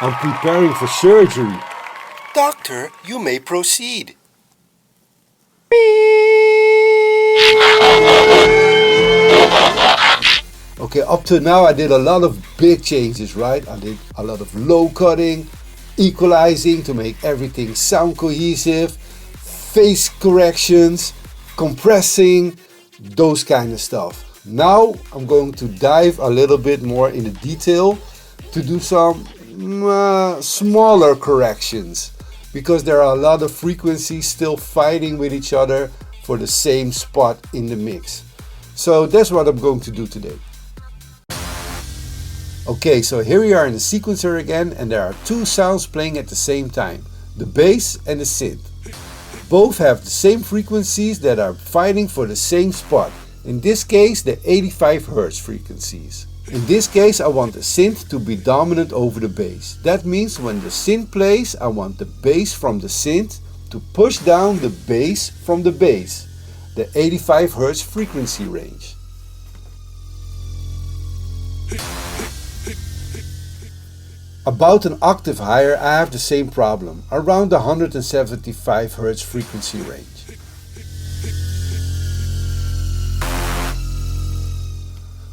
I'm preparing for surgery. Doctor, you may proceed. Okay, up to now I did a lot of big changes, right? I did a lot of low cutting, equalizing to make everything sound cohesive, phase corrections, compressing, those kind of stuff. Now I'm going to dive a little bit more into detail to do some smaller corrections, because there are a lot of frequencies still fighting with each other for the same spot in the mix. So that's what I'm going to do today. Okay, so here we are in the sequencer again, and there are two sounds playing at the same time, the bass and the synth. Both have the same frequencies that are fighting for the same spot, in this case the 85 Hz frequencies. In this case I want the synth to be dominant over the bass. That means when the synth plays, I want the bass from the synth to push down the bass from the bass, the 85 Hz frequency range. About an octave higher I have the same problem, around the 175 Hz frequency range.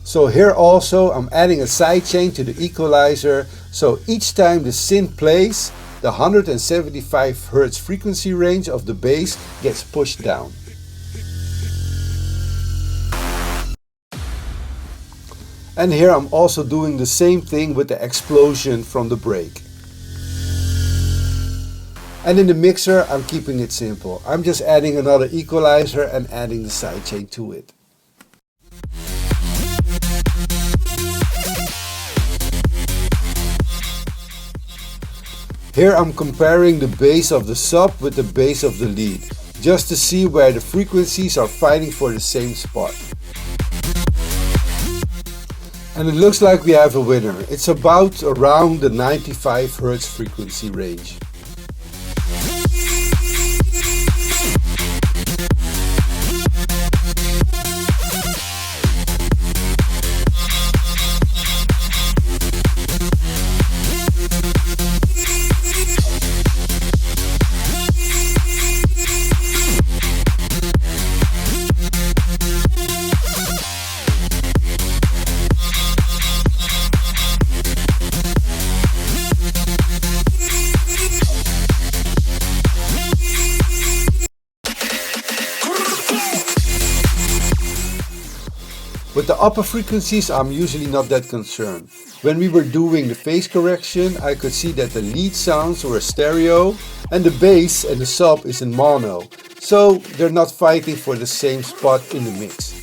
So here also I'm adding a sidechain to the equalizer, so each time the synth plays, the 175 Hz frequency range of the bass gets pushed down. And here I'm also doing the same thing with the explosion from the break. And in the mixer I'm keeping it simple. I'm just adding another equalizer and adding the sidechain to it. Here I'm comparing the bass of the sub with the bass of the lead, just to see where the frequencies are fighting for the same spot. And it looks like we have a winner. It's about around the 95 Hz frequency range. With the upper frequencies I'm usually not that concerned. When we were doing the phase correction I could see that the lead sounds were stereo and the bass and the sub is in mono, so they're not fighting for the same spot in the mix.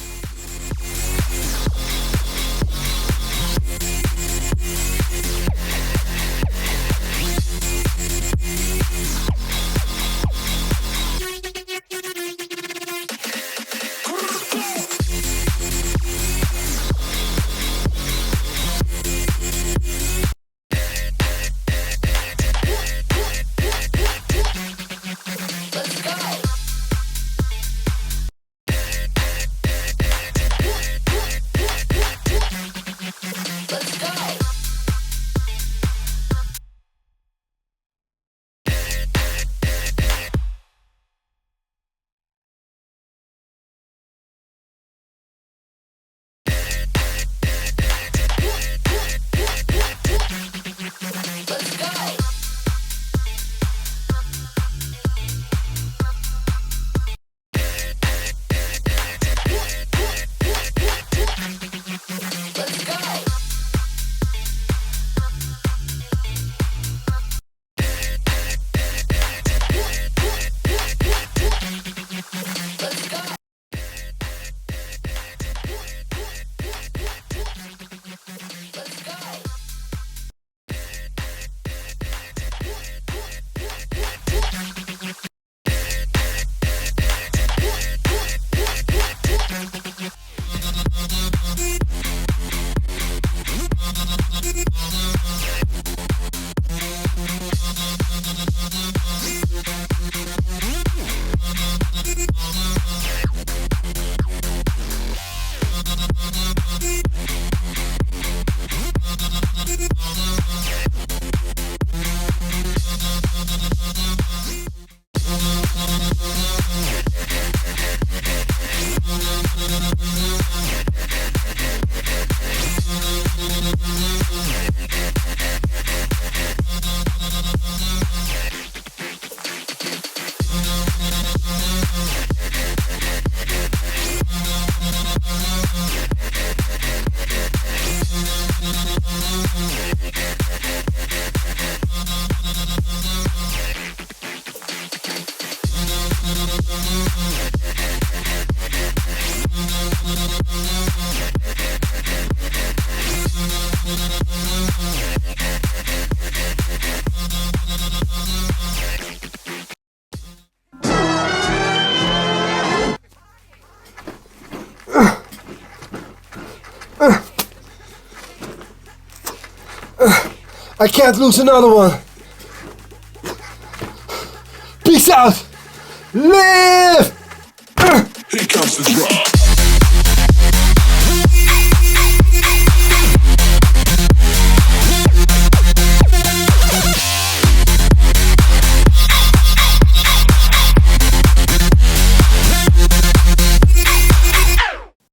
I can't lose another one. Peace out. Live. Here comes the drop.